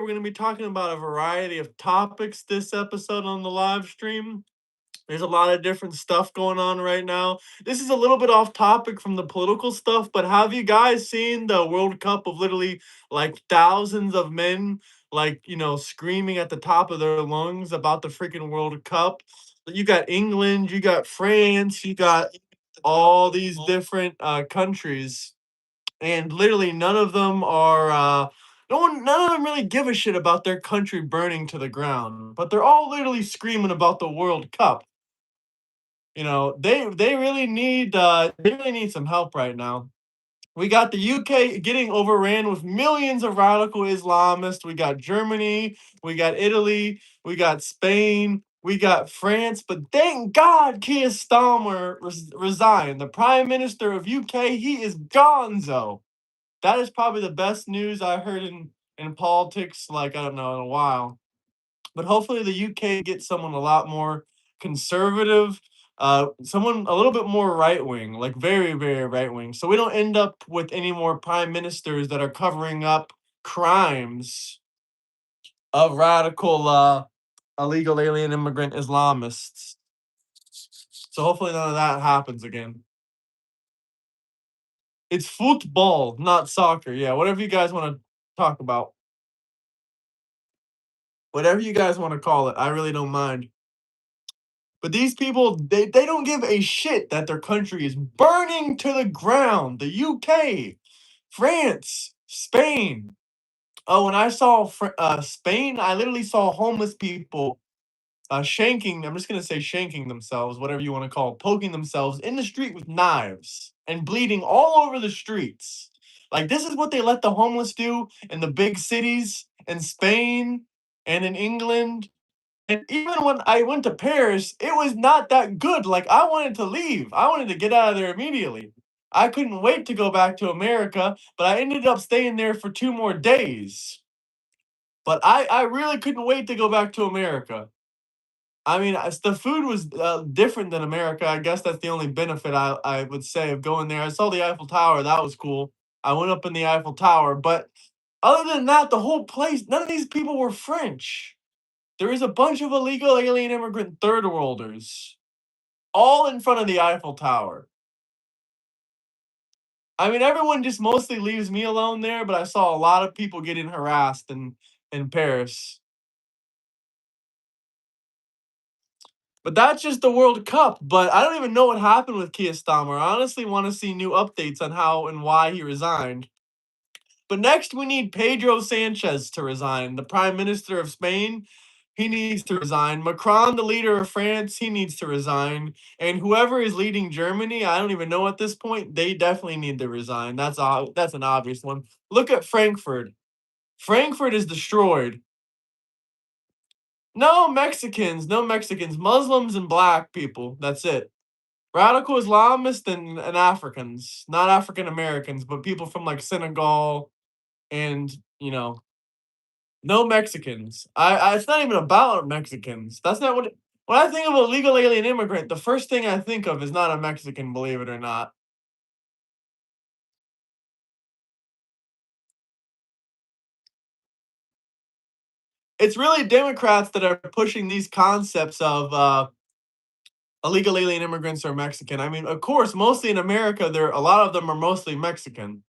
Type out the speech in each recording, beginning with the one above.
We're going to be talking about a variety of topics this episode on the live stream. There's a lot of different stuff going on right now. This is a little bit off topic from the political stuff, but have you guys seen the World Cup of literally like thousands of men, like, screaming at the top of their lungs about the freaking World Cup? You got England, you got France, you got all these different countries, and literally none of them are none of them really give a shit about their country burning to the ground, but they're all literally screaming about the World Cup. They really need some help right now. We got the UK getting overran with millions of radical Islamists. We got Germany, we got Italy, we got Spain, we got France. But thank God Keir Starmer resigned. The Prime Minister of UK, he is gonzo. That is probably the best news I heard in politics, like, I don't know, in a while. But hopefully the UK gets someone a lot more conservative, someone a little bit more right wing, like very, very right wing. So we don't end up with any more prime ministers that are covering up crimes of radical illegal alien immigrant Islamists. So hopefully none of that happens again. It's football, not soccer. Yeah, whatever you guys want to talk about. Whatever you guys want to call it, I really don't mind. But these people, they don't give a shit that their country is burning to the ground. The UK, France, Spain. Oh, when I saw Spain, I literally saw homeless people shanking. I'm just gonna say shanking themselves, whatever you want to call it, poking themselves in the street with knives and bleeding all over the streets. Like, this is what they let the homeless do in the big cities in Spain and in England. And even when I went to Paris, it was not that good. Like, I wanted to leave. I wanted to get out of there immediately. I couldn't wait to go back to America, but I ended up staying there for 2 more days. But I really couldn't wait to go back to America. I mean, the food was different than America. I guess that's the only benefit I would say of going there. I saw the Eiffel Tower. That was cool. I went up in the Eiffel Tower. But other than that, the whole place, none of these people were French. There is a bunch of illegal alien immigrant third worlders, all in front of the Eiffel Tower. I mean, everyone just mostly leaves me alone there, but I saw a lot of people getting harassed in Paris. But that's just the World Cup. But I don't even know what happened with Keir Starmer. I honestly want to see new updates on how and why he resigned. But next, we need Pedro Sanchez to resign, the Prime Minister of Spain. He needs to resign. Macron, the leader of France, he needs to resign. And whoever is leading Germany, I don't even know at this point. They definitely need to resign. That's an obvious one. Look at Frankfurt. Frankfurt is destroyed. No Mexicans, no Mexicans, Muslims and black people. That's it. Radical Islamists and Africans, not African Americans, but people from like Senegal and no Mexicans. It's not even about Mexicans. That's not what. When I think of a legal alien immigrant, the first thing I think of is not a Mexican, believe it or not. It's really Democrats that are pushing these concepts of illegal alien immigrants are Mexican. I mean, of course, mostly in America, a lot of them are mostly Mexican,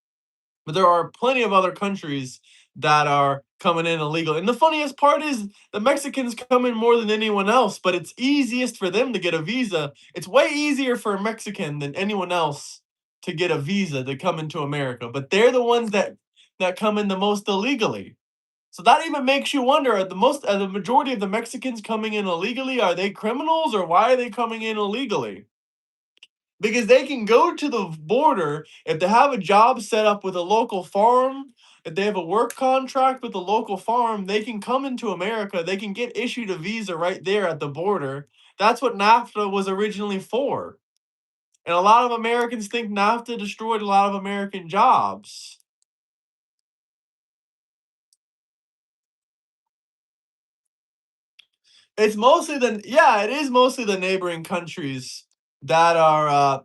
but there are plenty of other countries that are coming in illegal. And the funniest part is the Mexicans come in more than anyone else, but it's easiest for them to get a visa. It's way easier for a Mexican than anyone else to get a visa to come into America, but they're the ones that come in the most illegally. So that even makes you wonder: are the majority of the Mexicans coming in illegally? Are they criminals, or why are they coming in illegally? Because they can go to the border if they have a job set up with a local farm. If they have a work contract with a local farm, they can come into America. They can get issued a visa right there at the border. That's what NAFTA was originally for. And a lot of Americans think NAFTA destroyed a lot of American jobs. It is mostly the neighboring countries that are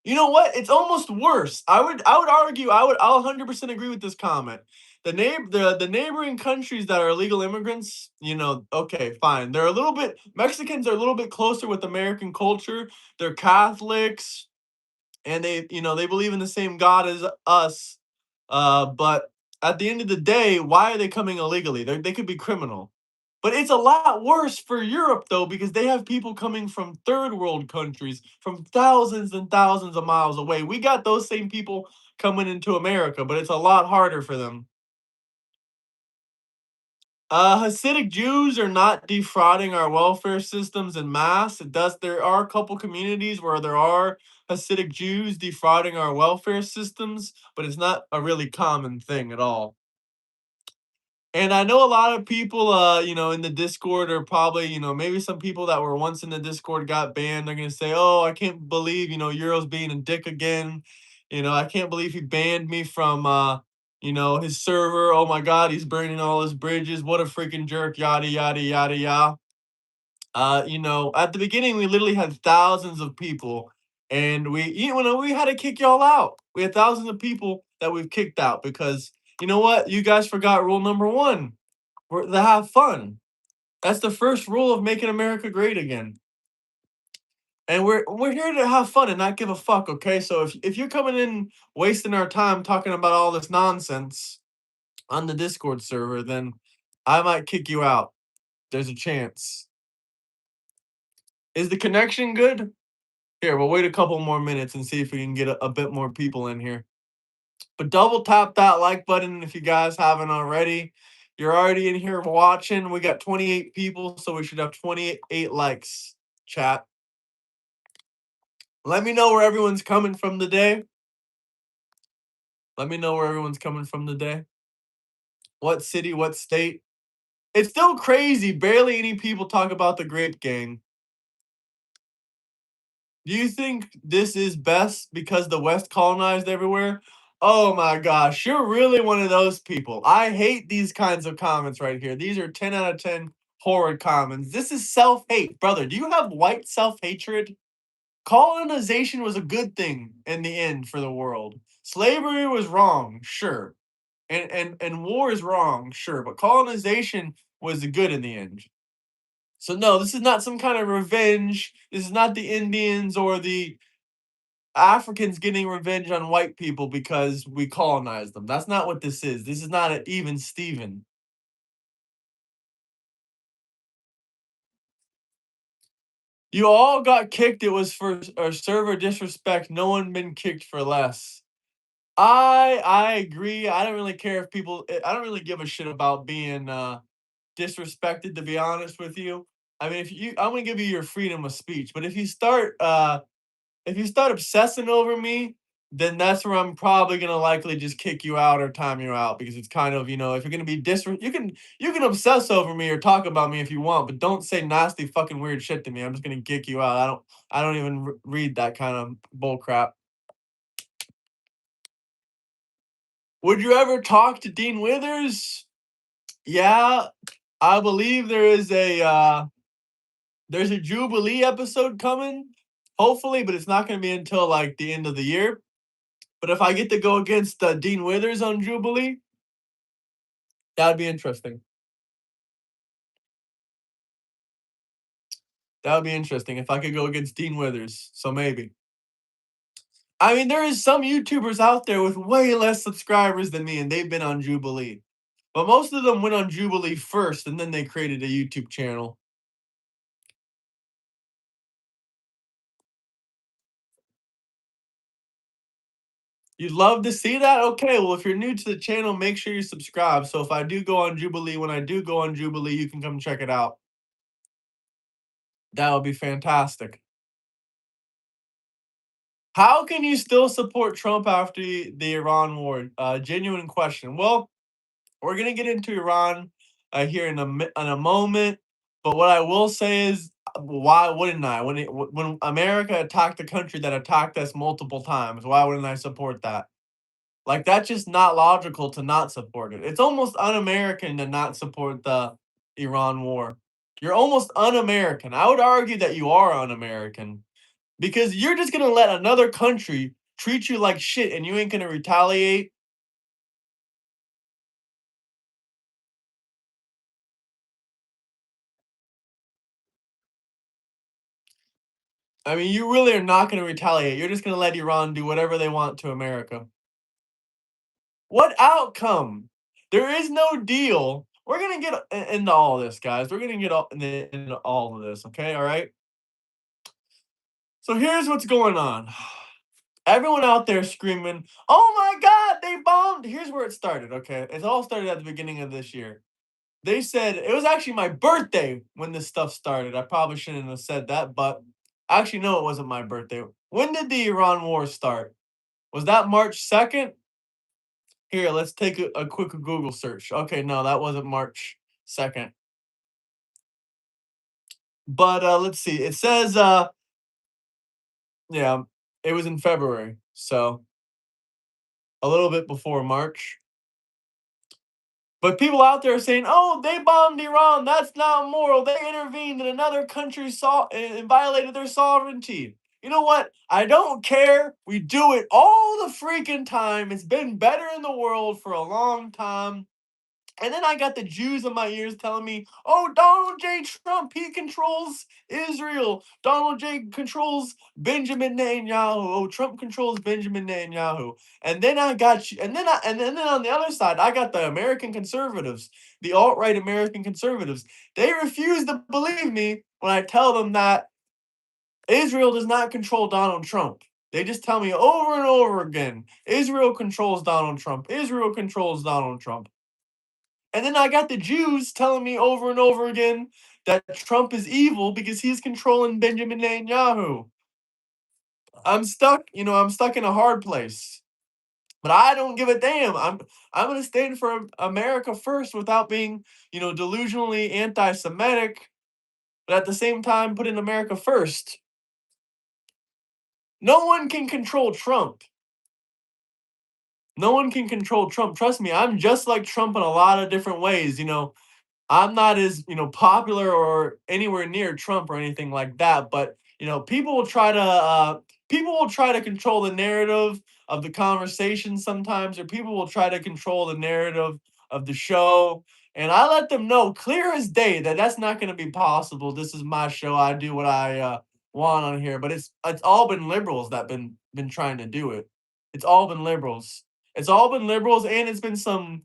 you know what? It's almost worse. I'll 100% agree with this comment. the neighboring countries that are illegal immigrants, okay, fine. They're a little bit Mexicans are a little bit closer with American culture. They're Catholics and they believe in the same God as us. But at the end of the day, why are they coming illegally? They could be criminal. But it's a lot worse for Europe though, because they have people coming from third world countries from thousands and thousands of miles away. We got those same people coming into America, but it's a lot harder for them. Hasidic Jews are not defrauding our welfare systems in mass. There are a couple communities where there are Hasidic Jews defrauding our welfare systems, but it's not a really common thing at all. And I know a lot of people, in the Discord are probably, maybe some people that were once in the Discord got banned. They're gonna say, "Oh, I can't believe, Euro's being a dick again. I can't believe he banned me from, his server. Oh my God, he's burning all his bridges. What a freaking jerk. Yada yada yada yada." At the beginning, we literally had thousands of people, and we had to kick y'all out. We had thousands of people that we've kicked out because you know what? You guys forgot rule number one. We're to have fun. That's the first rule of making America great again. And we're here to have fun and not give a fuck, okay? So if you're coming in wasting our time talking about all this nonsense on the Discord server, then I might kick you out. There's a chance. Is the connection good? Here, we'll wait a couple more minutes and see if we can get a bit more people in here. But double tap that like button if you guys haven't already. You're already in here watching. We got 28 people, so we should have 28 likes, chat. Let me know where everyone's coming from today. Let me know where everyone's coming from today. What city, what state? It's still crazy. Barely any people talk about the Grape Gang. Do you think this is best because the West colonized everywhere? Oh my gosh, you're really one of those people. I hate these kinds of comments right here. These are 10 out of 10 horrid comments. This is self-hate. Brother, do you have white self-hatred? Colonization was a good thing in the end for the world. Slavery was wrong, sure. And war is wrong, sure, but colonization was good in the end. So no, this is not some kind of revenge. This is not the Indians or the Africans getting revenge on white people because we colonized them. That's not what this is. This is not an even Steven. You all got kicked. It was for a server disrespect. No one been kicked for less. I agree. I don't really care if people. I don't really give a shit about being disrespected. To be honest with you, I mean, I'm gonna give you your freedom of speech. But if you start obsessing over me, then that's where I'm probably gonna likely just kick you out or time you out because it's kind of, if you're gonna be you can obsess over me or talk about me if you want, but don't say nasty fucking weird shit to me. I'm just gonna kick you out. I don't even read that kind of bull crap. Would you ever talk to Dean Withers? Yeah, I believe there's a Jubilee episode coming, hopefully, but it's not gonna be until like the end of the year. But if I get to go against Dean Withers on Jubilee, that would be interesting. That would be interesting if I could go against Dean Withers. So maybe. I mean, there is some YouTubers out there with way less subscribers than me, and they've been on Jubilee. But most of them went on Jubilee first, and then they created a YouTube channel. You'd love to see that? Okay, well, if you're new to the channel, make sure you subscribe. So if I do go on Jubilee, when I do go on Jubilee, you can come check it out. That would be fantastic. How can you still support Trump after the Iran war? Genuine question. Well, we're gonna get into Iran here in a moment, but what I will say is, why wouldn't I? When America attacked the country that attacked us multiple times, why wouldn't I support that? Like that's just not logical to not support it. It's almost un-American to not support the Iran war. You're almost un-American. I would argue that you are un-American because you're just gonna let another country treat you like shit and you ain't gonna retaliate. I mean, you really are not gonna retaliate. You're just gonna let Iran do whatever they want to America. What outcome? There is no deal. We're gonna get into all this, guys. We're gonna get into all of this, okay? All right. So here's what's going on. Everyone out there screaming, "Oh my God, they bombed!" Here's where it started. Okay, it all started at the beginning of this year. They said it was actually my birthday when this stuff started. I probably shouldn't have said that, but actually, no, it wasn't my birthday. When did the Iran war start? Was that March 2nd? Here, let's take a quick Google search. Okay, no, that wasn't March 2nd. But let's see. It says yeah, it was in February. So a little bit before March. But people out there are saying, "Oh, they bombed Iran. That's not moral. They intervened in another country's and violated their sovereignty." You know what? I don't care. We do it all the freaking time. It's been better in the world for a long time. And then I got the Jews in my ears telling me, "Oh, Donald J. Trump, he controls Israel. Donald J. controls Benjamin Netanyahu. Oh, Trump controls Benjamin Netanyahu." And then I got you, and then on the other side, I got the American conservatives, the alt-right American conservatives. They refuse to believe me when I tell them that Israel does not control Donald Trump. They just tell me over and over again, Israel controls Donald Trump. Israel controls Donald Trump. And then I got the Jews telling me over and over again that Trump is evil because he's controlling Benjamin Netanyahu. I'm stuck in a hard place. But I don't give a damn. I'm gonna stand for America first without being, delusionally anti-Semitic, but at the same time putting America first. No one can control Trump. No one can control Trump. Trust me, I'm just like Trump in a lot of different ways. I'm not as, popular or anywhere near Trump or anything like that, but, people will try to control the narrative of the conversation sometimes, or people will try to control the narrative of the show. And I let them know clear as day that that's not going to be possible. This is my show. I do what I want on here, but it's all been liberals that been trying to do it. It's all been liberals. It's all been liberals, and it's been some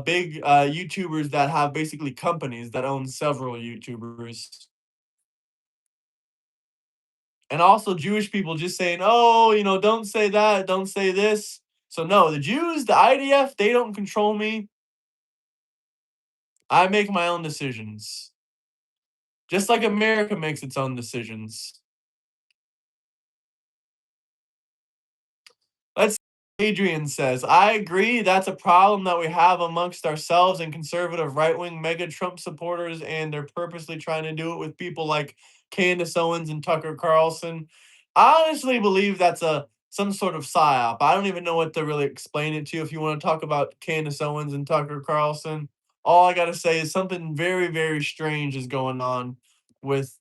big YouTubers that have basically companies that own several YouTubers. And also Jewish people just saying, "Oh, don't say that, don't say this." So no, the Jews, the IDF, they don't control me. I make my own decisions. Just like America makes its own decisions. Let's Adrian says, "I agree that's a problem that we have amongst ourselves and conservative right-wing mega Trump supporters, and they're purposely trying to do it with people like Candace Owens and Tucker Carlson." I honestly believe that's a some sort of psyop. I don't even know what to really explain it to. If you want to talk about Candace Owens and Tucker Carlson, all I gotta say is something very, very strange is going on with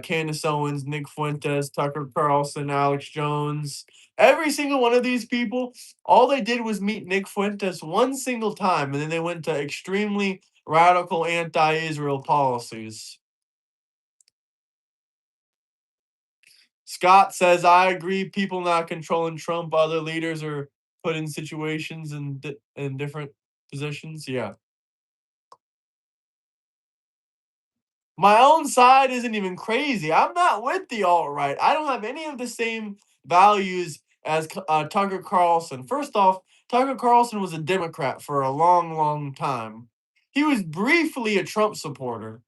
Candace Owens, Nick Fuentes, Tucker Carlson, Alex Jones. Every single one of these people, all they did was meet Nick Fuentes one single time, and then they went to extremely radical anti-Israel policies. Scott says, "I agree. People not controlling Trump, other leaders are put in situations and in different positions." Yeah. My own side isn't even crazy. I'm not with the alt right. I don't have any of the same values as Tucker Carlson. First off, Tucker Carlson was a Democrat for a long, long time. He was briefly a Trump supporter,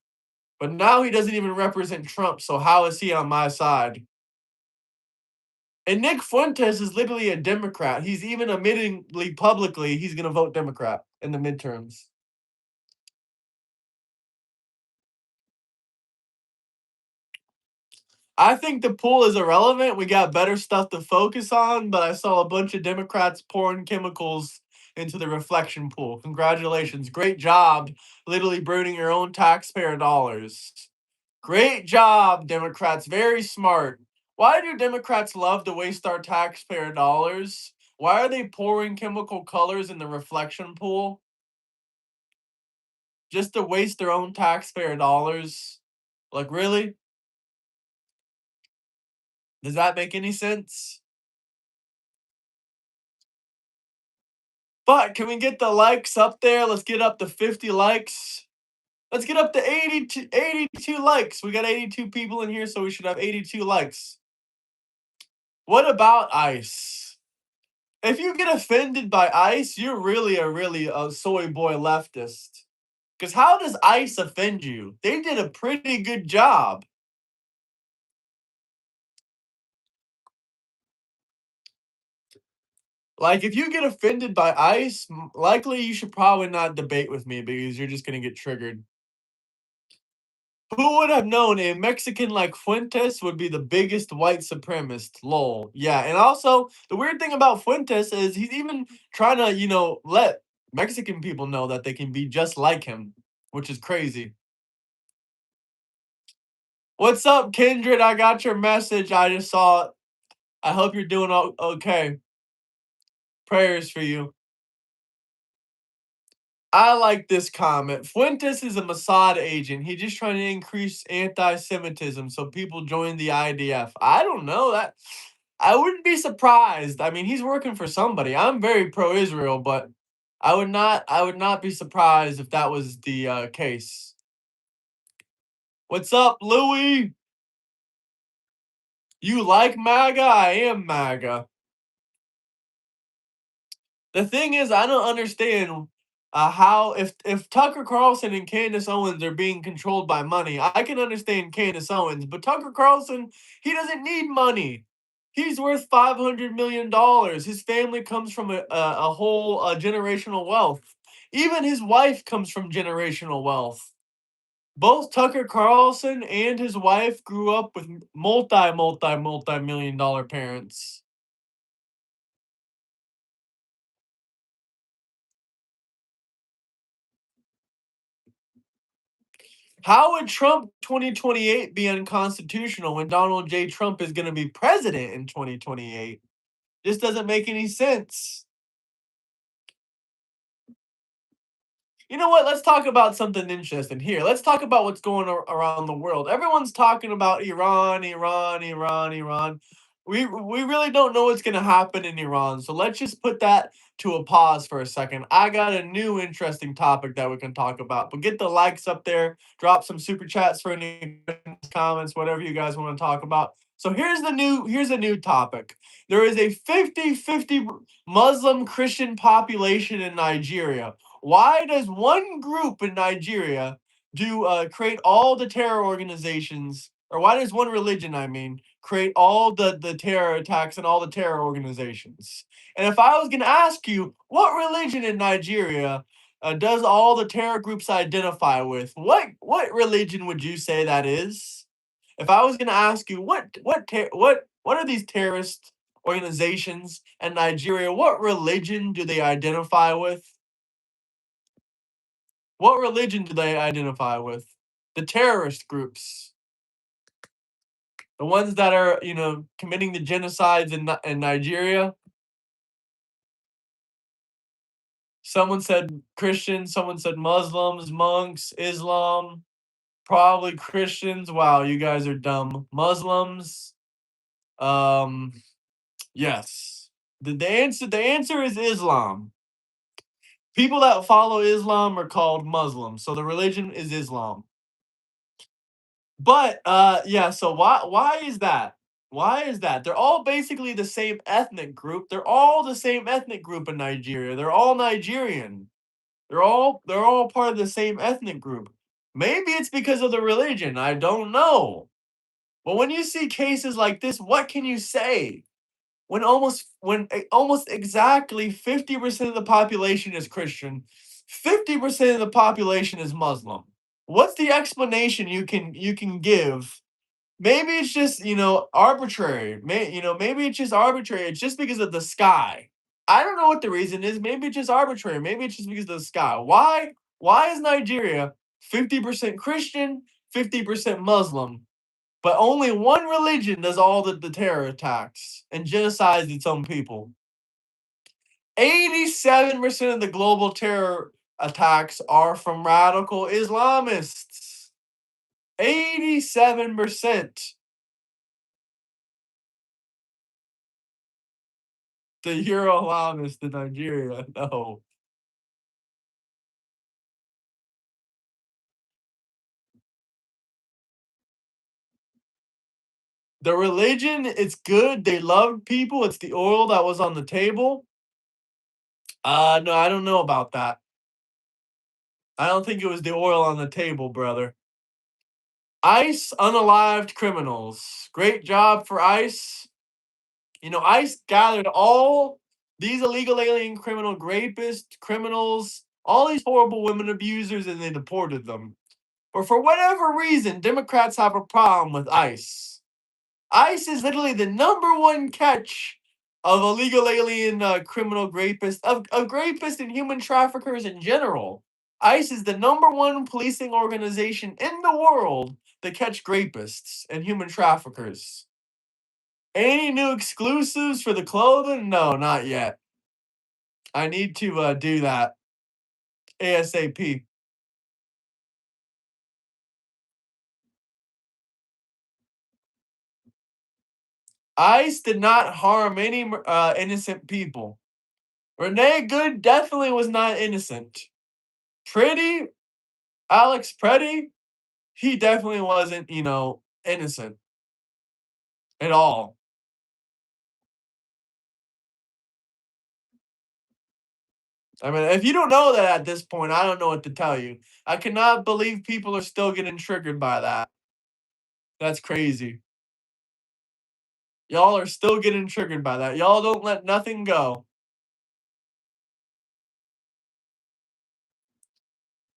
but now he doesn't even represent Trump. So how is he on my side? And Nick Fuentes is literally a Democrat. He's even admittingly publicly he's going to vote Democrat in the midterms. I think the pool is irrelevant. We got better stuff to focus on, but I saw a bunch of Democrats pouring chemicals into the reflection pool. Congratulations. Great job, literally burning your own taxpayer dollars. Great job, Democrats. Very smart. Why do Democrats love to waste our taxpayer dollars? Why are they pouring chemical colors in the reflection pool? Just to waste their own taxpayer dollars? Like, really? Does that make any sense? But can we get the likes up there? Let's get up to 50 likes. Let's get up to 82 likes. We got 82 people in here, so we should have 82 likes. What about ICE? If you get offended by ICE, you're really a soy boy leftist. Because how does ICE offend you? They did a pretty good job. Like, if you get offended by ICE, likely you should probably not debate with me because you're just going to get triggered. Who would have known a Mexican like Fuentes would be the biggest white supremacist? Lol. Yeah, and also the weird thing about Fuentes is he's even trying to, let Mexican people know that they can be just like him, which is crazy. What's up, Kindred? I got your message. I just saw it. I hope you're doing okay. Prayers for you. I like this comment. Fuentes is a Mossad agent. He's just trying to increase anti-Semitism so people join the IDF. I don't know that. I wouldn't be surprised. I mean, he's working for somebody. I'm very pro-Israel, but I would not be surprised if that was the case. What's up, Louie? You like MAGA? I am MAGA. The thing is, I don't understand how if Tucker Carlson and Candace Owens are being controlled by money, I can understand Candace Owens, but Tucker Carlson, he doesn't need money. He's worth $500 million. His family comes from a whole generational wealth. Even his wife comes from generational wealth. Both Tucker Carlson and his wife grew up with multi million dollar parents. How would Trump 2028 be unconstitutional when Donald J. Trump is going to be president in 2028? This doesn't make any sense. You know what? Let's talk about something interesting here. Let's talk about what's going around the world. Everyone's talking about Iran, Iran, Iran, Iran. We really don't know what's going to happen in Iran. So let's just put that to a pause for a second. I got a new interesting topic that we can talk about. But get the likes up there, drop some super chats for any comments, whatever you guys want to talk about. So here's a new topic. There is a 50-50 Muslim Christian population in Nigeria. Why does one group in Nigeria do create all the terror organizations, or why does one religion, I mean, create all the terror attacks and all the terror organizations? And if I was going to ask you, what religion in Nigeria does all the terror groups identify with? What religion would you say that is? If I was going to ask you, what are these terrorist organizations in Nigeria? What religion do they identify with? What religion do they identify with? The terrorist groups. The ones that are, committing the genocides in Nigeria. Someone said Christians, someone said Muslims, monks, Islam, probably Christians. Wow, you guys are dumb. Muslims. Um, yes. The answer is Islam. People that follow Islam are called Muslims. So the religion is Islam. But yeah, so why is that? Why is that? They're all basically the same ethnic group. They're all the same ethnic group in Nigeria. They're all Nigerian. They're all part of the same ethnic group. Maybe it's because of the religion. I don't know. But when you see cases like this, what can you say? When almost exactly 50% of the population is Christian, 50% of the population is Muslim. What's the explanation you can give? Maybe it's just, arbitrary. Maybe it's just arbitrary. It's just because of the sky. I don't know what the reason is. Maybe it's just arbitrary. Maybe it's just because of the sky. Why is Nigeria 50% Christian, 50% Muslim, but only one religion does all the terror attacks and genocides its own people? 87% of the global terror attacks are from radical Islamists. 87%. The Euro allowance to Nigeria. No. The religion, it's good. They loved people. It's the oil that was on the table. No, I don't know about that. I don't think it was the oil on the table, brother. ICE unalived criminals. Great job for ICE. ICE gathered all these illegal alien criminal rapists, criminals, all these horrible women abusers, and they deported them. But for whatever reason, Democrats have a problem with ICE. ICE is literally the number one catch of illegal alien criminal rapists, of rapists and human traffickers in general. ICE is the number one policing organization in the world to catch rapists and human traffickers. Any new exclusives for the clothing? No, not yet. I need to do that ASAP. ICE did not harm any innocent people. Renee Good definitely was not innocent. Pretty, Alex Pretty, he definitely wasn't, innocent at all. I mean, if you don't know that at this point, I don't know what to tell you. I cannot believe people are still getting triggered by that. That's crazy. Y'all are still getting triggered by that. Y'all don't let nothing go.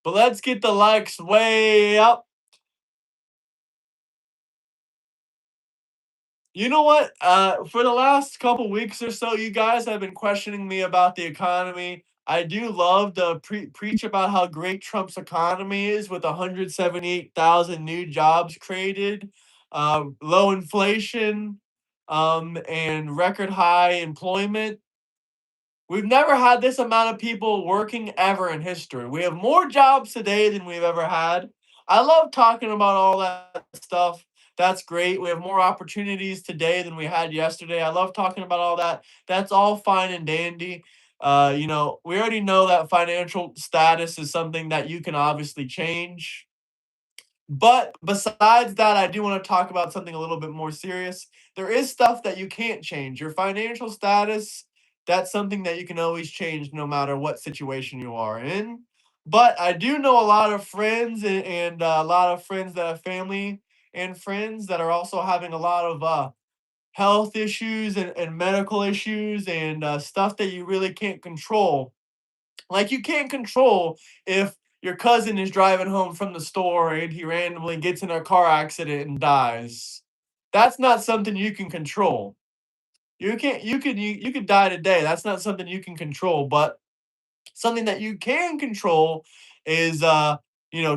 But let's get the likes way up. You know what? For the last couple weeks or so, you guys have been questioning me about the economy. I do love to preach about how great Trump's economy is with 178,000 new jobs created, low inflation, and record high employment. We've never had this amount of people working ever in history. We have more jobs today than we've ever had. I love talking about all that stuff. That's great. We have more opportunities today than we had yesterday. I love talking about all that. That's all fine and dandy. We already know that financial status is something that you can obviously change. But besides that, I do want to talk about something a little bit more serious. There is stuff that you can't change. Your financial status, that's something that you can always change no matter what situation you are in. But I do know a lot of friends and a lot of friends that have family and friends that are also having a lot of health issues and medical issues and stuff that you really can't control. Like you can't control if your cousin is driving home from the store and he randomly gets in a car accident and dies. That's not something you can control. You could die today. That's not something you can control, but something that you can control is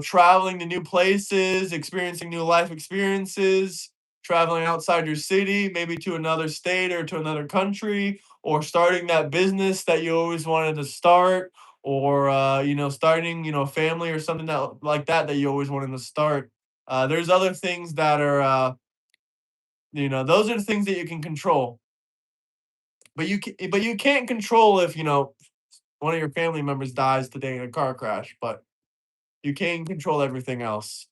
traveling to new places, experiencing new life experiences, traveling outside your city, maybe to another state or to another country, or starting that business that you always wanted to start, or starting a family or something that like that you always wanted to start. There's other things that are those are the things that you can control, but you can't control if one of your family members dies today in a car crash, but you can control everything else.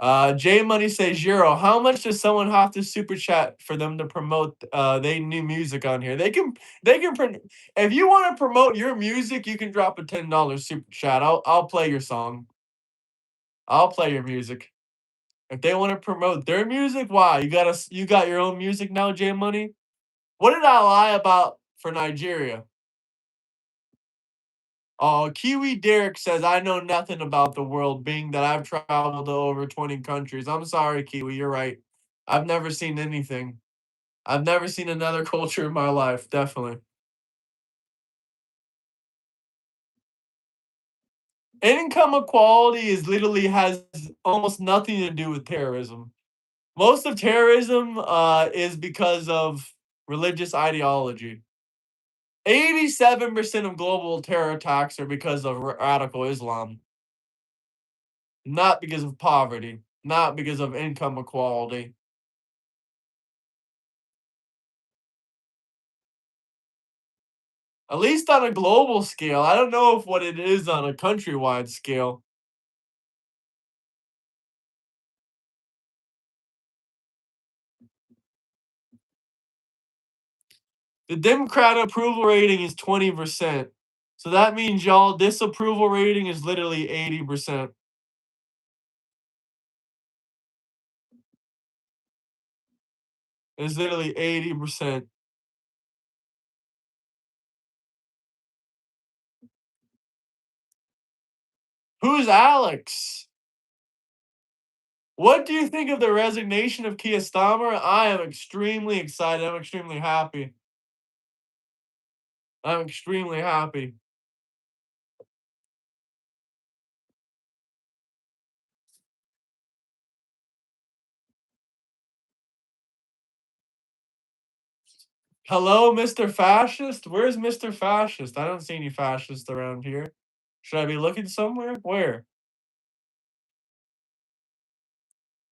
J Money says, Euro, how much does someone have to super chat for them to promote they new music on here? If you want to promote your music, you can drop a $10 super chat. I'll play your song. I'll play your music. If they want to promote their music, why? You got your own music now, J Money? What did I lie about for Nigeria? Oh, Kiwi Derek says, I know nothing about the world, being that I've traveled to over 20 countries. I'm sorry, Kiwi, you're right. I've never seen anything. I've never seen another culture in my life, definitely. Income equality is literally has almost nothing to do with terrorism. Most of terrorism is because of religious ideology. 87% of global terror attacks are because of radical Islam. Not because of poverty, not because of income equality. At least on a global scale. I don't know if what it is on a countrywide scale. The Democrat approval rating is 20%. So that means y'all disapproval rating is literally 80%. It's literally 80%. Who's Alex? What do you think of the resignation of Keir Starmer? I am extremely excited. I'm extremely happy. I'm extremely happy. Hello, Mr. Fascist? Where's Mr. Fascist? I don't see any fascists around here. Should I be looking somewhere? Where?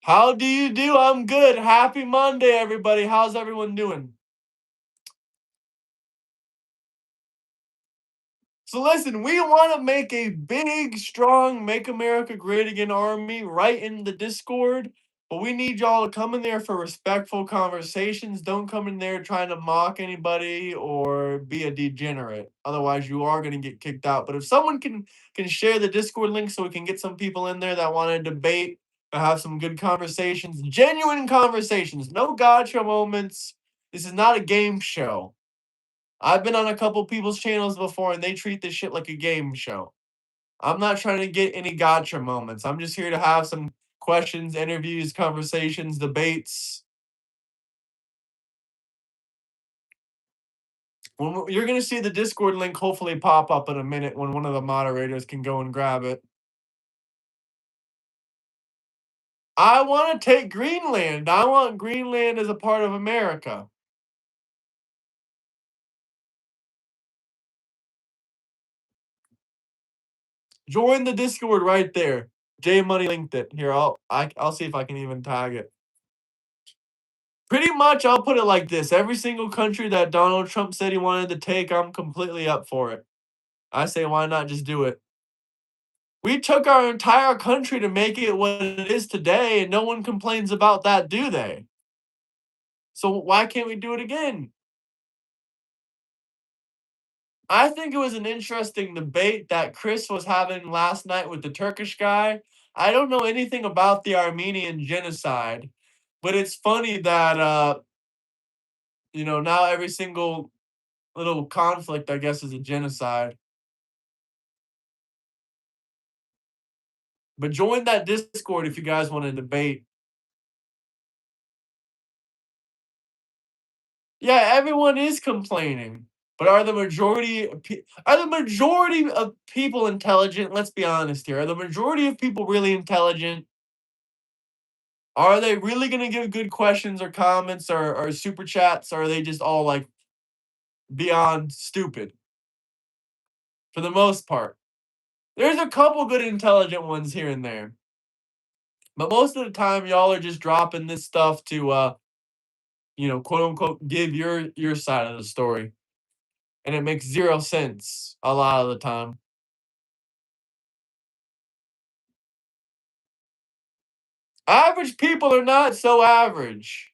How do you do? I'm good. Happy Monday, everybody. How's everyone doing? So listen, we want to make a big, strong, make America great again army right in the Discord. But we need y'all to come in there for respectful conversations. Don't come in there trying to mock anybody or be a degenerate. Otherwise, you are going to get kicked out. But if someone can share the Discord link so we can get some people in there that want to debate or have some good conversations, genuine conversations, no gotcha moments. This is not a game show. I've been on a couple people's channels before and they treat this shit like a game show. I'm not trying to get any gotcha moments. I'm just here to have some questions, interviews, conversations, debates. You're going to see the Discord link hopefully pop up in a minute when one of the moderators can go and grab it. I want to take Greenland. I want Greenland as a part of America. Join the Discord right there. J Money linked it. Here, I'll see if I can even tag it. Pretty much, I'll put it like this. Every single country that Donald Trump said he wanted to take, I'm completely up for it. I say, why not just do it? We took our entire country to make it what it is today, and no one complains about that, do they? So why can't we do it again? I think it was an interesting debate that Chris was having last night with the Turkish guy. I don't know anything about the Armenian genocide, but it's funny that now every single little conflict, I guess, is a genocide. But join that Discord if you guys want to debate. Yeah, everyone is complaining, but are the majority of people intelligent? Let's be honest here. Are the majority of people really intelligent? Are they really going to give good questions or comments or super chats? Or are they just all like beyond stupid? For the most part, there's a couple good intelligent ones here and there, but most of the time, y'all are just dropping this stuff to quote unquote, give your side of the story. And it makes zero sense a lot of the time. Average people are not so average.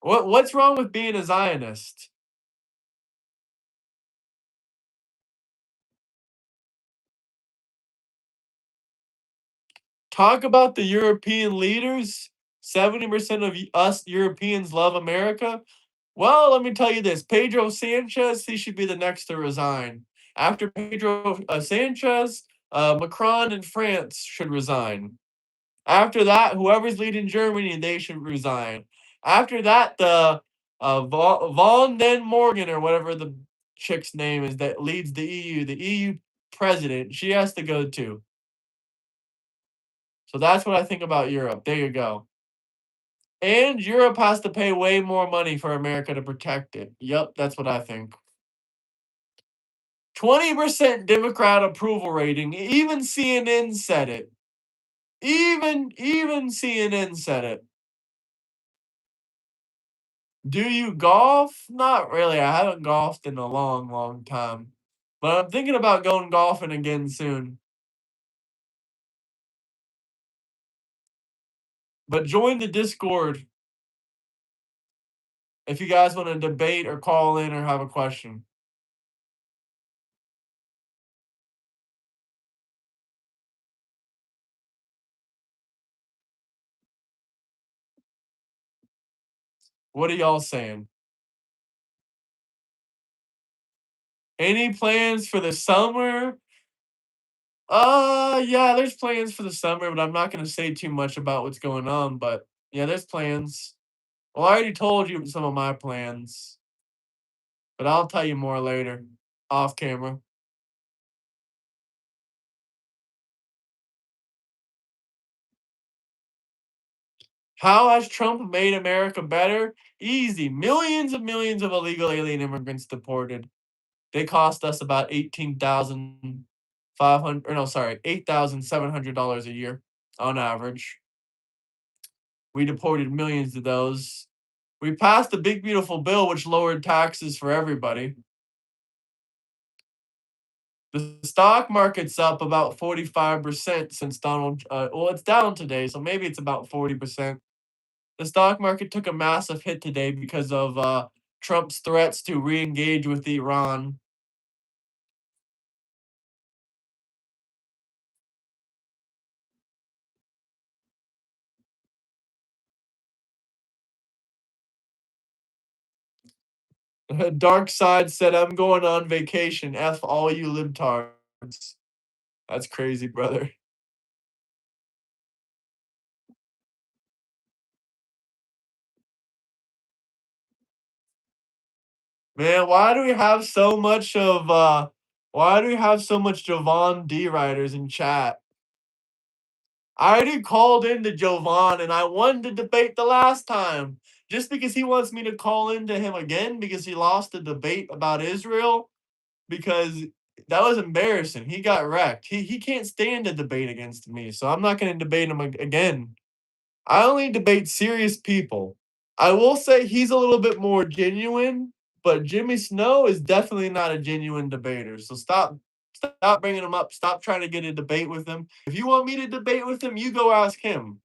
What's wrong with being a Zionist? Talk about the European leaders. 70% of us Europeans love America. Well, let me tell you this. Pedro Sanchez, he should be the next to resign. After Pedro Sanchez, Macron in France should resign. After that, whoever's leading Germany, they should resign. After that, the Von den Morgan or whatever the chick's name is that leads the EU president, she has to go too. So that's what I think about Europe. There you go. And Europe has to pay way more money for America to protect it. Yep, that's what I think. 20% Democrat approval rating. Even CNN said it. Even CNN said it. Do you golf? Not really. I haven't golfed in a long, long time. But I'm thinking about going golfing again soon. But join the Discord if you guys want to debate or call in or have a question. What are y'all saying? Any plans for the summer? Yeah, there's plans for the summer, but I'm not gonna say too much about what's going on, but yeah, there's plans. Well, I already told you some of my plans, but I'll tell you more later, off camera. How has Trump made America better? Easy. Millions of illegal alien immigrants deported. They cost us about 18,500 or no, sorry, $8,700 a year on average. We deported millions of those. We passed the big beautiful bill which lowered taxes for everybody. The stock market's up about 45% since well, it's down today, so maybe it's about 40%. The stock market took a massive hit today because of Trump's threats to re-engage with Iran. Dark Side said, "I'm going on vacation. F all you libtards." That's crazy, brother. Man, why do we have so much Jovan D writers in chat? I already called into Jovan and I won the debate the last time. Just because he wants me to call into him again because he lost the debate about Israel, because that was embarrassing. He got wrecked. He can't stand a debate against me, so I'm not going to debate him again. I only debate serious people. I will say he's a little bit more genuine, but Jimmy Snow is definitely not a genuine debater. So stop bringing him up. Stop trying to get a debate with him. If you want me to debate with him, you go ask him.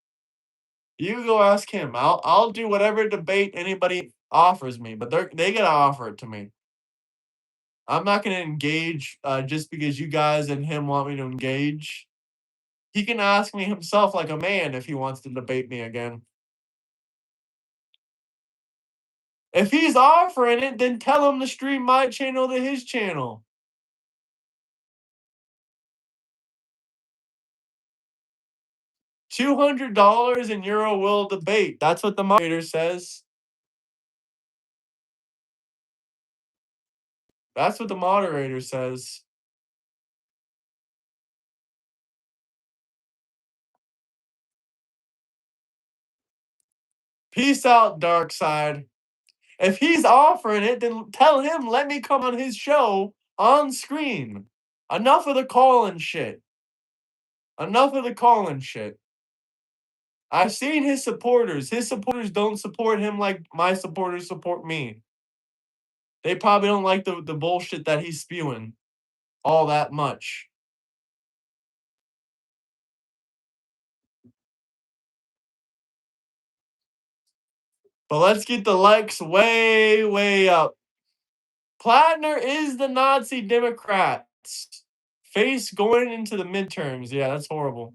You go ask him. I'll do whatever debate anybody offers me, but they gotta offer it to me. I'm not gonna engage just because you guys and him want me to engage. He can ask me himself like a man if he wants to debate me again. If he's offering it, then tell him to stream my channel to his channel. $200 and you're a will debate. That's what the moderator says. That's what the moderator says. Peace out, Dark Side. If he's offering it, then tell him, let me come on his show on screen. Enough of the calling shit. Enough of the calling shit. I've seen his supporters. His supporters don't support him like my supporters support me. They probably don't like the bullshit that he's spewing all that much. But let's get the likes way, way up. Plattner is the Nazi Democrats. Face going into the midterms. Yeah, that's horrible.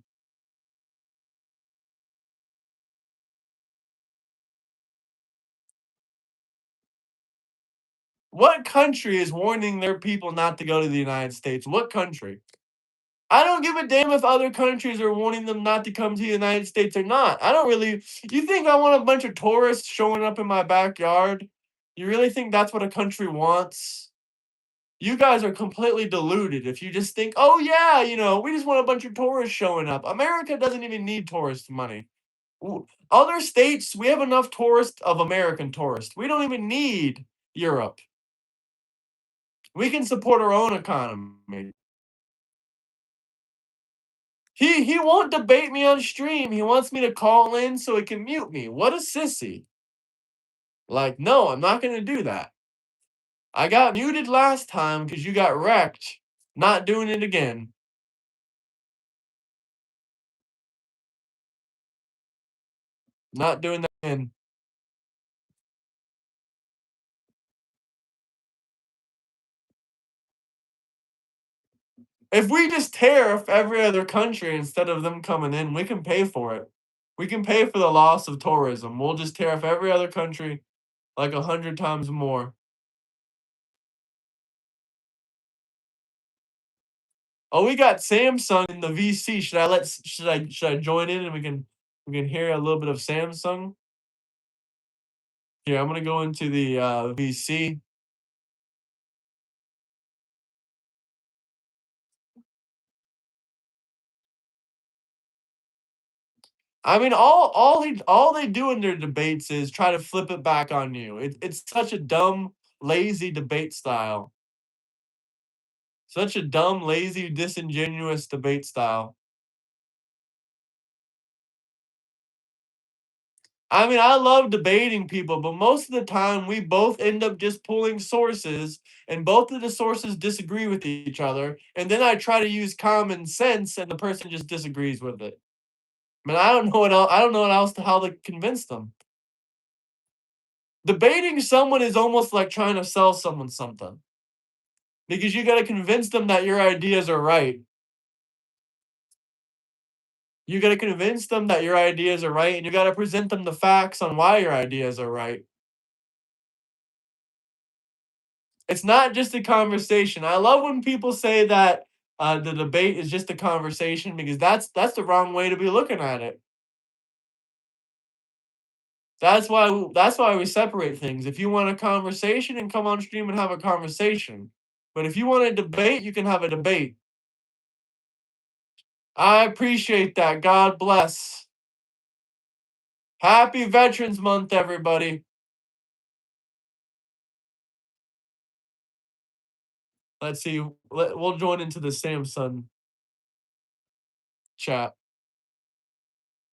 What country is warning their people not to go to the United States? What country? I don't give a damn if other countries are warning them not to come to the United States or not. I don't really. You think I want a bunch of tourists showing up in my backyard? You really think that's what a country wants? You guys are completely deluded if you just think, oh, yeah, we just want a bunch of tourists showing up. America doesn't even need tourist money. Other states, we have enough tourists of American tourists. We don't even need Europe. We can support our own economy. He won't debate me on stream. He wants me to call in so he can mute me. What a sissy. Like, no, I'm not gonna do that. I got muted last time because you got wrecked. Not doing it again. Not doing that again. If we just tariff every other country instead of them coming in, we can pay for it. We can pay for the loss of tourism. We'll just tariff every other country like 100 times more. Oh, we got Samsung in the VC. Should I join in and we can hear a little bit of Samsung? Here, I'm gonna go into the VC. I mean, all they do in their debates is try to flip it back on you. It's such a dumb, lazy debate style. Such a dumb, lazy, disingenuous debate style. I mean, I love debating people, but most of the time we both end up just pulling sources, and both of the sources disagree with each other. And then I try to use common sense, and the person just disagrees with it. I mean, I don't know what else. I don't know what else to how to convince them. Debating someone is almost like trying to sell someone something because you got to convince them that your ideas are right. You got to convince them that your ideas are right, and you got to present them the facts on why your ideas are right. It's not just a conversation. I love when people say that the debate is just a conversation because that's the wrong way to be looking at it. That's why we separate things. If you want a conversation, and come on stream and have a conversation. But if you want a debate, you can have a debate. I appreciate that. God bless. Happy Veterans Month, everybody. Let's see. We'll join into the Samsung chat.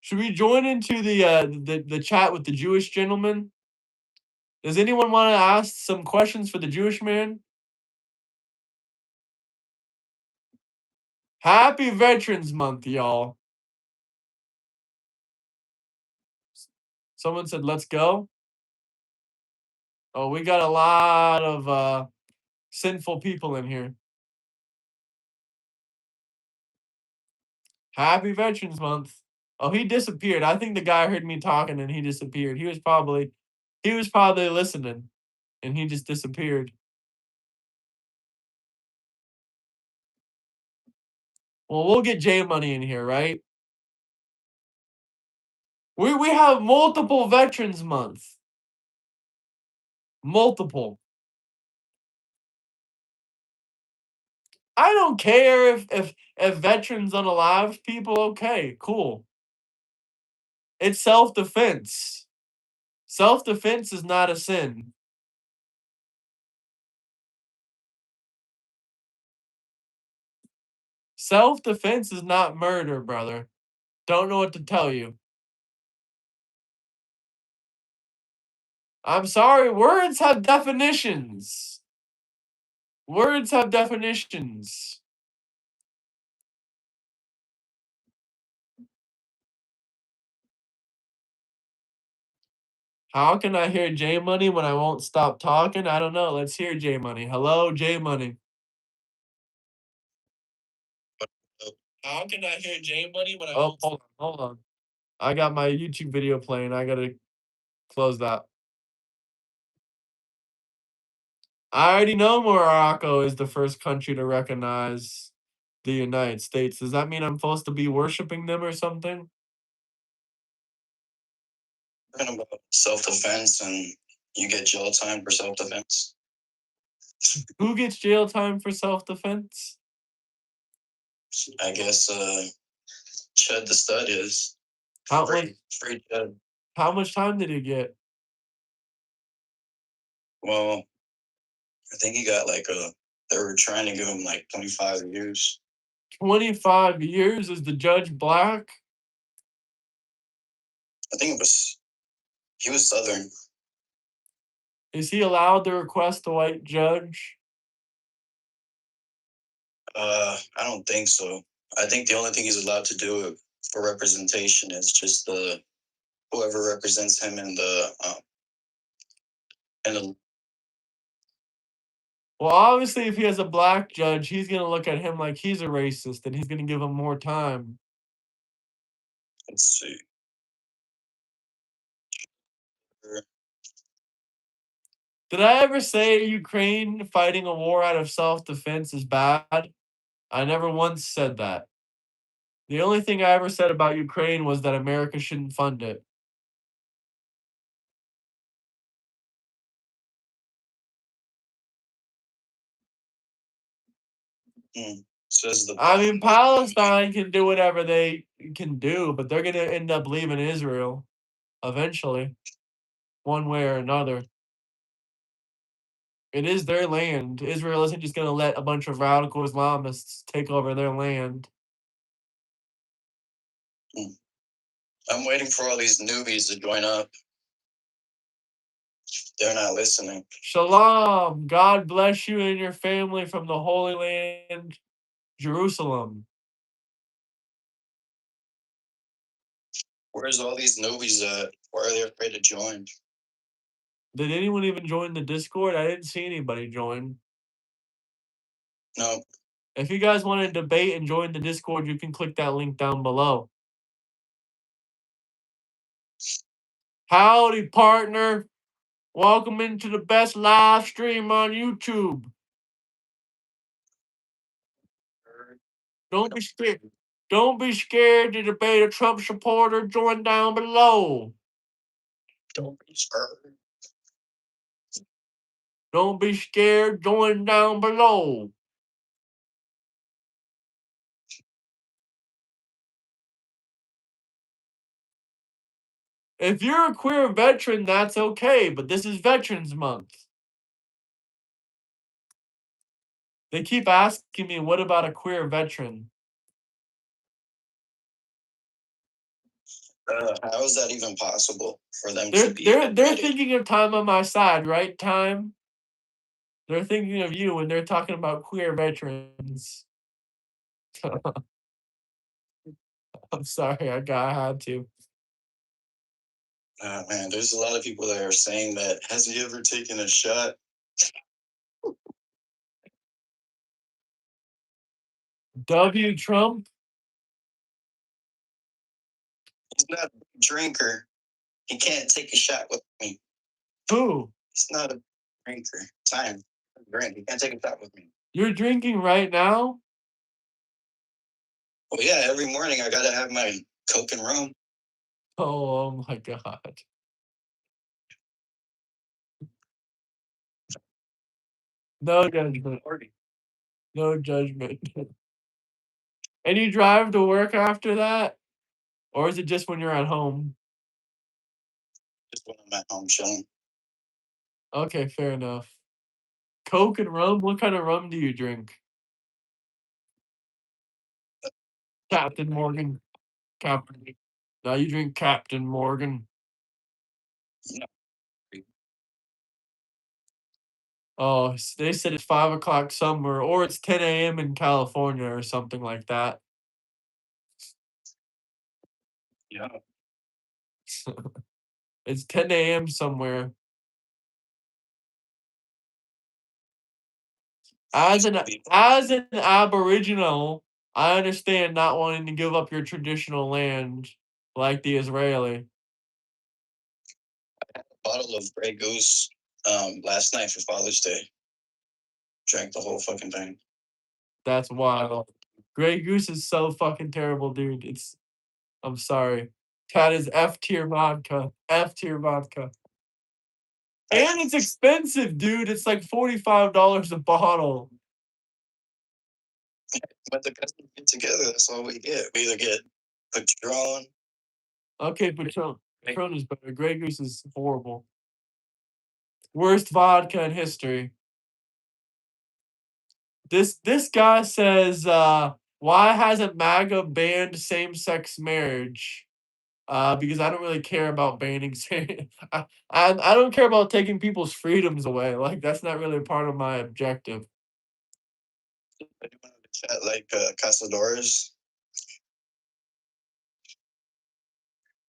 Should we join into the chat with the Jewish gentleman? Does anyone want to ask some questions for the Jewish man? Happy Veterans Month, y'all. Someone said, let's go. Oh, we got a lot of sinful people in here. Happy Veterans Month. Oh, he disappeared. I think the guy heard me talking and he disappeared. He was probably listening and he just disappeared. Well, we'll get J Money in here, right? We have multiple Veterans Month. Multiple. I don't care if veterans unalive people. Okay, cool. It's self-defense. Self-defense is not a sin. Self-defense is not murder, brother. Don't know what to tell you. I'm sorry, words have definitions. Words have definitions. How can I hear J Money when I won't stop talking? I don't know. Let's hear J Money. Hello, J Money. How can I hear J Money when I won't? Hold on. I got my YouTube video playing. I gotta close that. I already know Morocco is the first country to recognize the United States. Does that mean I'm supposed to be worshiping them or something? Talking about self-defense and you get jail time for self-defense. Who gets jail time for self-defense? I guess Chud the Stud is How free Chud. How much time did he get? Well, I think he got they were trying to give him like 25 years. 25 years? Is the judge black? I think he was Southern. Is he allowed to request a white judge? I don't think so. I think the only thing he's allowed to do for representation is just the whoever represents him in the. Well, obviously, if he has a black judge, he's gonna look at him like he's a racist, and he's gonna give him more time. Let's see. Did I ever say Ukraine fighting a war out of self-defense is bad? I never once said that. The only thing I ever said about Ukraine was that America shouldn't fund it. Says the. I mean, Palestine can do whatever they can do, but they're gonna end up leaving Israel eventually, one way or another. It is their land. Israel isn't just gonna let a bunch of radical Islamists take over their land. I'm waiting for all these newbies to join up. They're not listening. Shalom. God bless you and your family from the Holy Land, Jerusalem. Where's all these newbies at? Why are they afraid to join? Did anyone even join the Discord? I didn't see anybody join. No. If you guys want to debate and join the Discord, you can click that link down below. Howdy, partner. Welcome into the best live stream on YouTube. Don't be scared. Don't be scared to debate a Trump supporter. Join down below. Don't be scared. Don't be scared. Join down below. If you're a queer veteran, that's okay, but this is Veterans Month. They keep asking me, what about a queer veteran? How is that even possible for them They're to be? they're thinking of time on my side, right? Time. They're thinking of you when they're talking about queer veterans. I'm sorry, I had to. Man, there's a lot of people that are saying that. Has he ever taken a shot? W. Trump? He's not a drinker. He can't take a shot with me. Who? He's not a drinker. Time. Drink. He can't take a shot with me. You're drinking right now? Well, yeah, every morning I gotta have my Coke and rum. Oh my god. No judgment. No judgment. And you drive to work after that? Or is it just when you're at home? Just when I'm at home chilling. Okay, fair enough. Coke and rum? What kind of rum do you drink? Captain Morgan. Captain. Now you drink Captain Morgan. No. Oh, they said it's 5 o'clock somewhere, or it's 10 a.m. in California or something like that. Yeah. It's 10 a.m. somewhere. As an Aboriginal, I understand not wanting to give up your traditional land like the Israeli. I had a bottle of Grey Goose last night for Father's Day. Drank the whole fucking thing. That's wild. Grey Goose is so fucking terrible, dude. I'm sorry. That is F tier vodka. F tier vodka. And it's expensive, dude. It's like $45 a bottle. But the cousins get together, that's all we get. We either get Patron. Okay, Patron is better. Grey Goose is horrible. Worst vodka in history. This guy says, why hasn't MAGA banned same-sex marriage? Because I don't really care about banning I don't care about taking people's freedoms away, like, that's not really part of my objective. Anyone in the chat like Cazadores?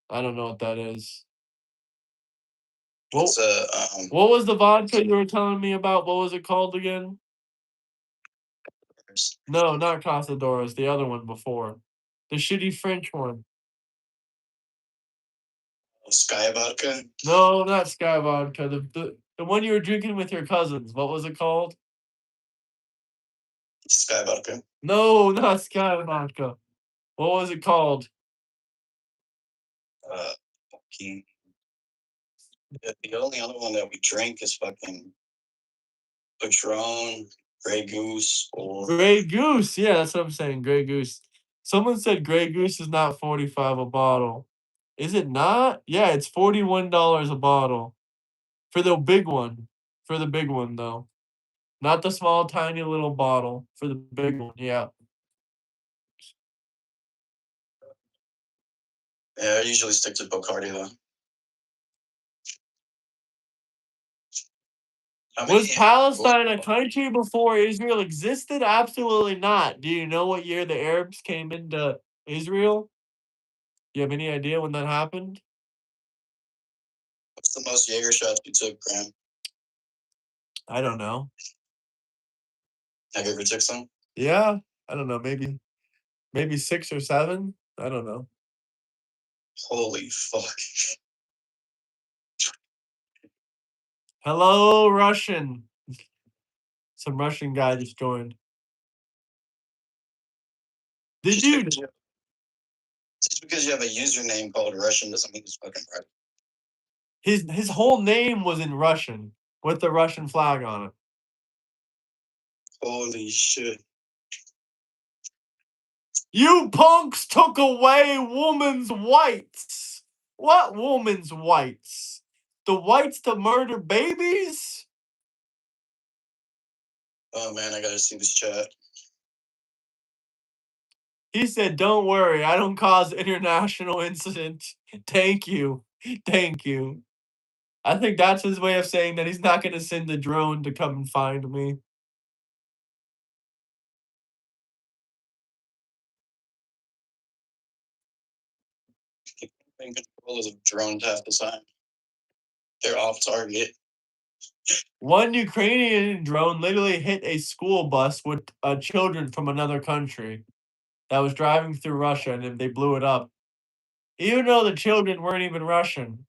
I don't know what that is. It's What was the vodka you were telling me about? What was it called again? No, not Casadores, the other one before. The shitty French one. Sky vodka. No, not Sky Vodka. The one you were drinking with your cousins. What was it called? Sky vodka. No, not Sky Vodka. What was it called? Fucking. The only other one that we drink is fucking Patron, Grey Goose, or Grey Goose. Yeah, that's what I'm saying. Grey Goose. Someone said Grey Goose is not 45 a bottle. Is it not? Yeah, it's $41 a bottle. For the big one. For the big one though. Not the small tiny little bottle. For the big one, yeah. yeah, I usually stick to Bacardi though. Was Palestine a country before Israel existed? Absolutely not. Do you know what year the Arabs came into Israel? Do you have any idea when that happened? What's the most Jaeger shots you took, Graham? I don't know. Have you ever took some? Yeah, I don't know. Maybe 6 or 7. I don't know. Holy fuck. Hello, Russian. Some Russian guy just joined. Did you? Just because you have a username called Russian doesn't mean it's fucking right. His whole name was in Russian with the Russian flag on it. Holy shit. You punks took away woman's whites. What woman's whites? The whites to murder babies? Oh man, I gotta see this chat. He said, "Don't worry, I don't cause international incident. Thank you. Thank you." I think that's his way of saying that he's not going to send a drone to come and find me. In control of drones half the time. They're off target. One Ukrainian drone literally hit a school bus with children from another country that was driving through Russia, and then they blew it up. Even though the children weren't even Russian.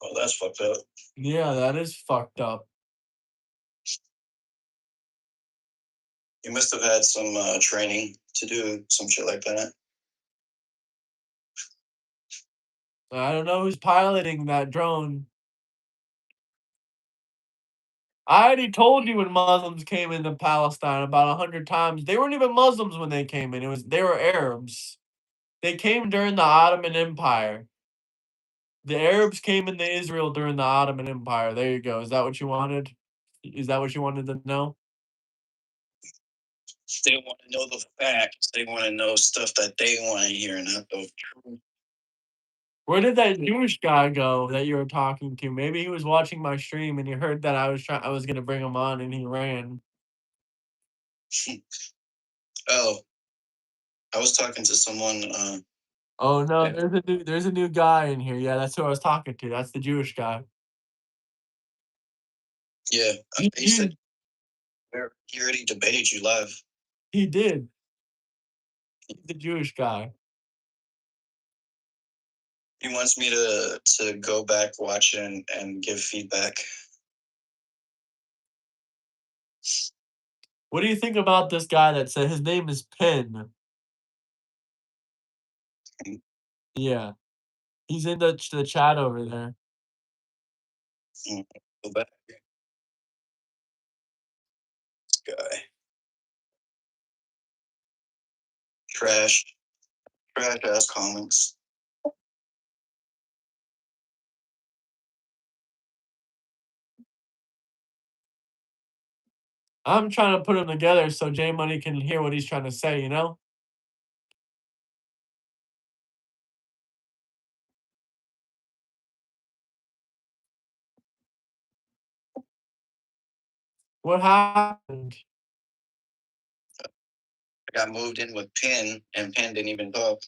Oh, that's fucked up. Yeah, that is fucked up. You must have had some training to do some shit like that. I don't know who's piloting that drone. I already told you when Muslims came into Palestine about 100 times. They weren't even Muslims when they came in. They were Arabs. They came during the Ottoman Empire. The Arabs came into Israel during the Ottoman Empire. There you go. Is that what you wanted? Is that what you wanted to know? They want to know the facts. They want to know stuff that they want to hear, not the truth. Where did that Jewish guy go that you were talking to? Maybe he was watching my stream and he heard that I was gonna bring him on and he ran. Oh, I was talking to someone. Oh no, Yeah. there's a new guy in here. Yeah, that's who I was talking to. That's the Jewish guy. Yeah, He, he said he, he already debated you live. he did. He's the Jewish guy. He wants me to go back, watch it, and give feedback. What do you think about this guy that said his name is Penn? Yeah, he's in the chat over there. Go back. This guy. Trash ass comments. I'm trying to put them together so J Money can hear what he's trying to say, you know? What happened? I got moved in with Penn, and Penn didn't even talk.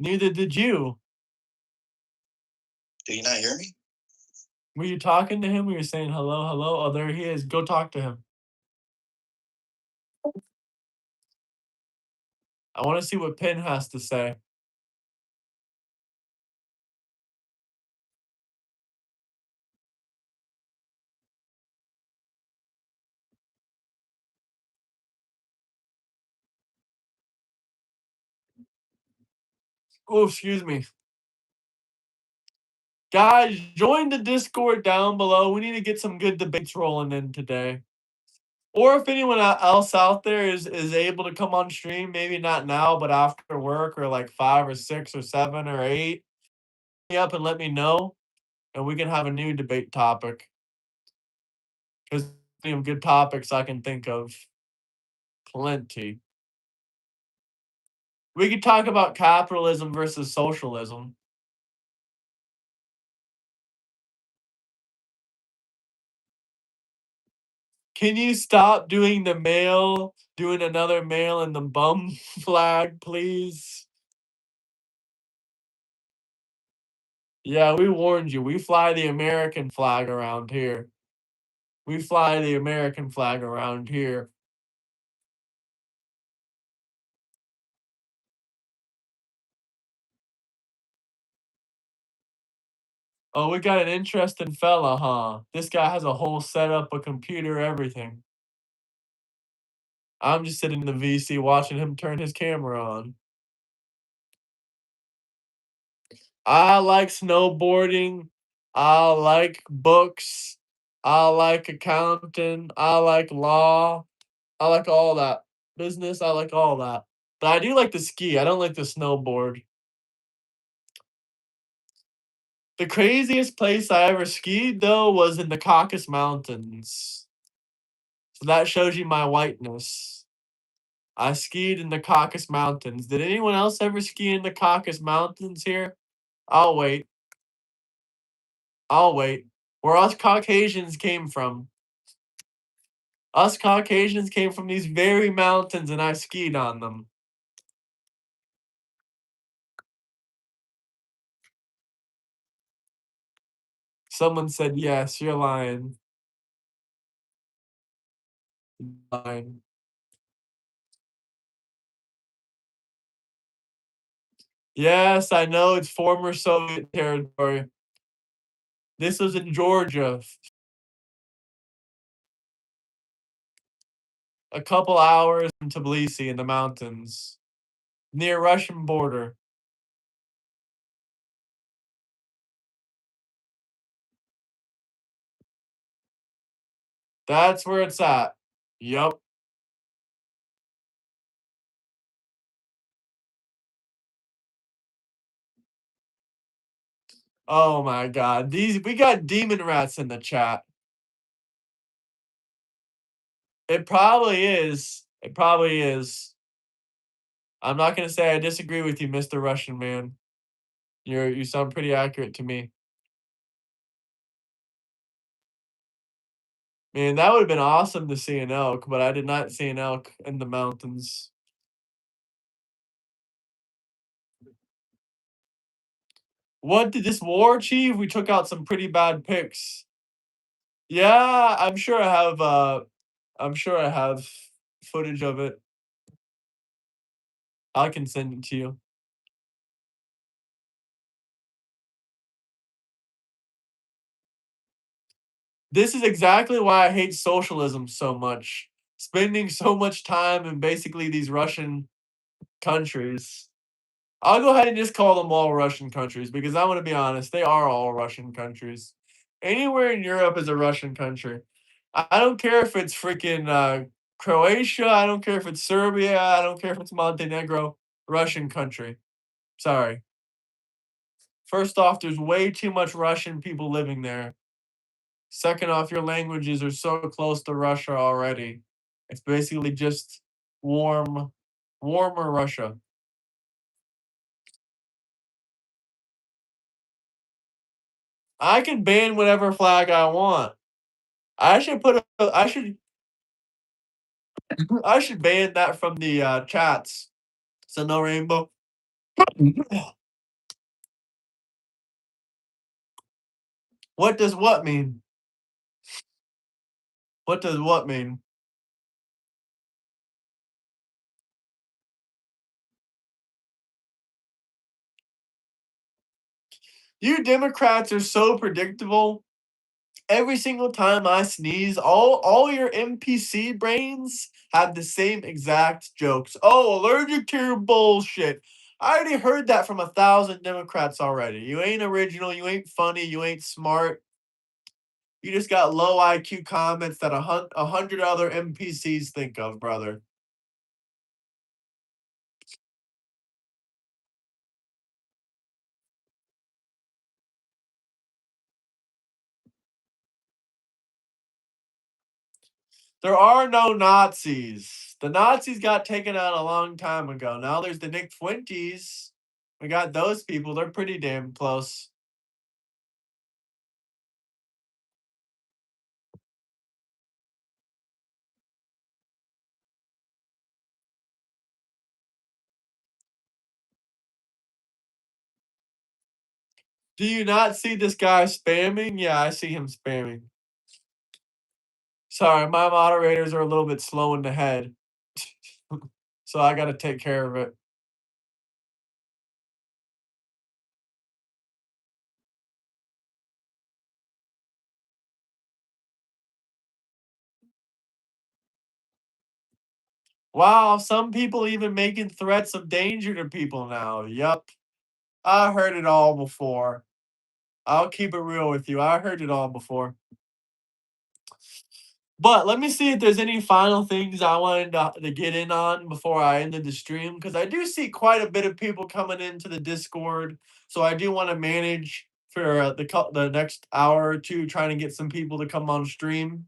Neither did you. Do you not hear me? Were you talking to him? Were you saying hello, hello? Oh, there he is. Go talk to him. I want to see what Penn has to say. Oh, excuse me. Guys, join the Discord down below. We need to get some good debates rolling in today. Or if anyone else out there is able to come on stream, maybe not now, but after work or like 5 or 6 or 7 or 8, hit me up and let me know, and we can have a new debate topic. Because good topics I can think of plenty. We could talk about capitalism versus socialism. Can you stop doing doing another male in the bum flag, please? Yeah, we warned you. We fly the American flag around here. We fly the American flag around here. Oh, we got an interesting fella, huh? This guy has a whole setup, a computer, everything. I'm just sitting in the VC watching him turn his camera on. I like snowboarding. I like books. I like accounting. I like law. I like all that. Business, I like all that. But I do like to ski. I don't like to snowboard. The craziest place I ever skied, though, was in the Caucasus Mountains. So that shows you my whiteness. I skied in the Caucasus Mountains. Did anyone else ever ski in the Caucasus Mountains here? I'll wait. I'll wait. Where us Caucasians came from. Us Caucasians came from these very mountains and I skied on them. Someone said yes, you're lying. Lying. Yes, I know it's former Soviet territory. This was in Georgia. A couple hours from Tbilisi in the mountains. Near Russian border. That's where it's at. Yup. Oh my god. We got demon rats in the chat. It probably is. It probably is. I'm not gonna say I disagree with you, Mr. Russian man. You sound pretty accurate to me. Man, that would have been awesome to see an elk, but I did not see an elk in the mountains. What did this war achieve? We took out some pretty bad picks. Yeah, I'm sure I have footage of it. I can send it to you. This is exactly why I hate socialism so much. Spending so much time in basically these Russian countries. I'll go ahead and just call them all Russian countries because I'm gonna be honest, they are all Russian countries. Anywhere in Europe is a Russian country. I don't care if it's freaking Croatia, I don't care if it's Serbia, I don't care if it's Montenegro, Russian country. Sorry. First off, there's way too much Russian people living there. Second off, your languages are so close to Russia already. It's basically just warmer Russia. I can ban whatever flag I want. I should put I should ban that from the chats. So no rainbow. What does what mean? What does what mean? You Democrats are so predictable. Every single time I sneeze, all your NPC brains have the same exact jokes. Oh, allergic to your bullshit. I already heard that from 1,000 Democrats already. You ain't original, you ain't funny, you ain't smart. You just got low IQ comments that 100 other NPCs think of, brother. There are no Nazis. The Nazis got taken out a long time ago. Now there's the Nick Fuentes. We got those people. They're pretty damn close. Do you not see this guy spamming? Yeah, I see him spamming. Sorry, my moderators are a little bit slow in the head. So I gotta take care of it. Wow, some people even making threats of danger to people now. Yup. I heard it all before. I'll keep it real with you. I heard it all before. But let me see if there's any final things I wanted to get in on before I ended the stream, because I do see quite a bit of people coming into the Discord. So I do want to manage for the next hour or two, trying to get some people to come on stream.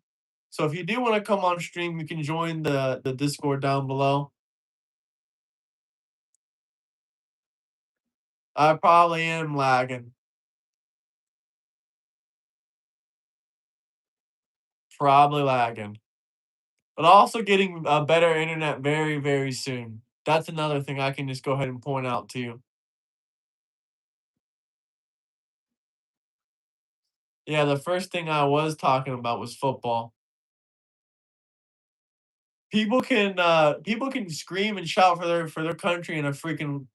So if you do want to come on stream, you can join the Discord down below. I probably am lagging. Probably lagging. But also getting a better internet very, very soon. That's another thing I can just go ahead and point out to you. Yeah, the first thing I was talking about was football. People can scream and shout for their country in a freaking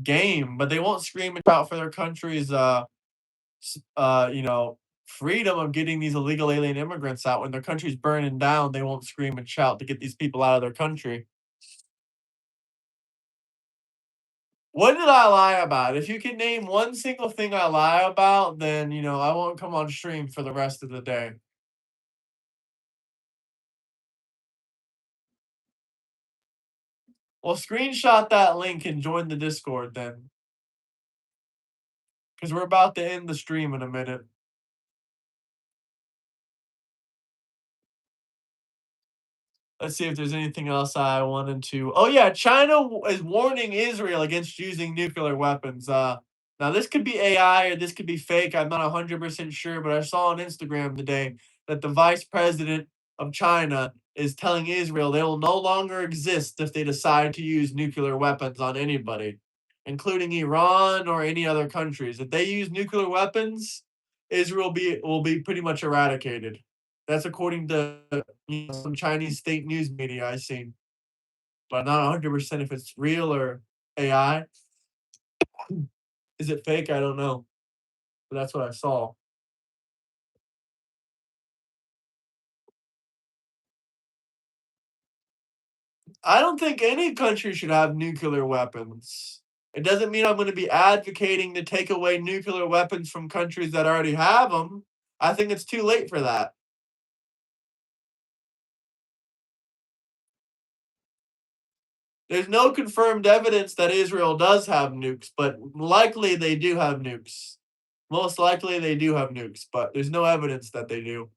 game, but they won't scream and shout for their country's you know, freedom of getting these illegal alien immigrants out. When their country's burning down, they won't scream and shout to get these people out of their country. What did I lie about? If you can name one single thing I lie about, then you know I won't come on stream for the rest of the day. Well, screenshot that link and join the Discord then, because we're about to end the stream in a minute. Let's see if there's anything else I wanted to. Oh yeah, China is warning Israel against using nuclear weapons. Now this could be AI or this could be fake. I'm not 100% sure, but I saw on Instagram today that the vice president of China is telling Israel they will no longer exist if they decide to use nuclear weapons on anybody, including Iran or any other countries. If they use nuclear weapons, Israel will be pretty much eradicated. That's according to some Chinese state news media I seen, but not 100% if it's real or AI. Is it fake? I don't know, but that's what I saw. I don't think any country should have nuclear weapons. It doesn't mean I'm going to be advocating to take away nuclear weapons from countries that already have them. I think it's too late for that. There's no confirmed evidence that Israel does have nukes, but likely they do have nukes. Most likely they do have nukes, but there's no evidence that they do.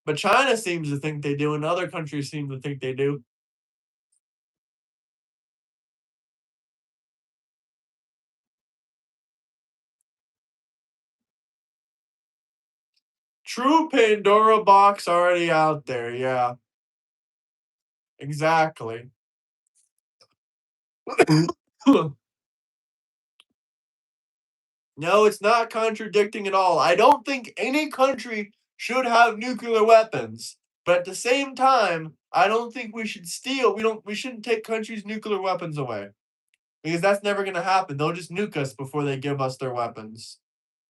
But China seems to think they do, and other countries seem to think they do. True Pandora box already out there, yeah. Exactly. No, it's not contradicting at all. I don't think any country should have nuclear weapons. But at the same time, I don't think we should steal. We shouldn't take countries' nuclear weapons away. Because that's never gonna happen. They'll just nuke us before they give us their weapons.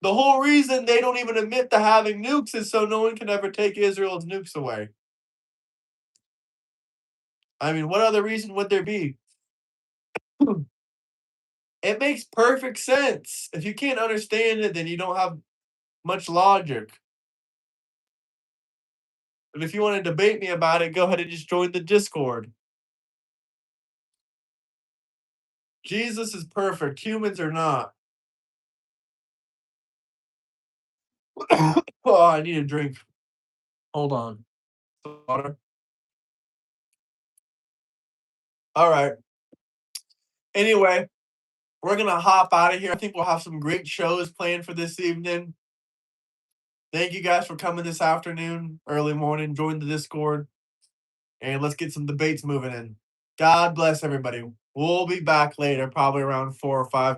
The whole reason they don't even admit to having nukes is so no one can ever take Israel's nukes away. I mean, what other reason would there be? It makes perfect sense. If you can't understand it, then you don't have much logic. But if you want to debate me about it, go ahead and just join the Discord. Jesus is perfect. Humans are not. Oh, I need a drink. Hold on. Water. All right. Anyway, we're gonna hop out of here. I think we'll have some great shows planned for this evening. Thank you guys for coming this afternoon, early morning. Join the Discord, and let's get some debates moving in. God bless everybody. We'll be back later, probably around 4 or 5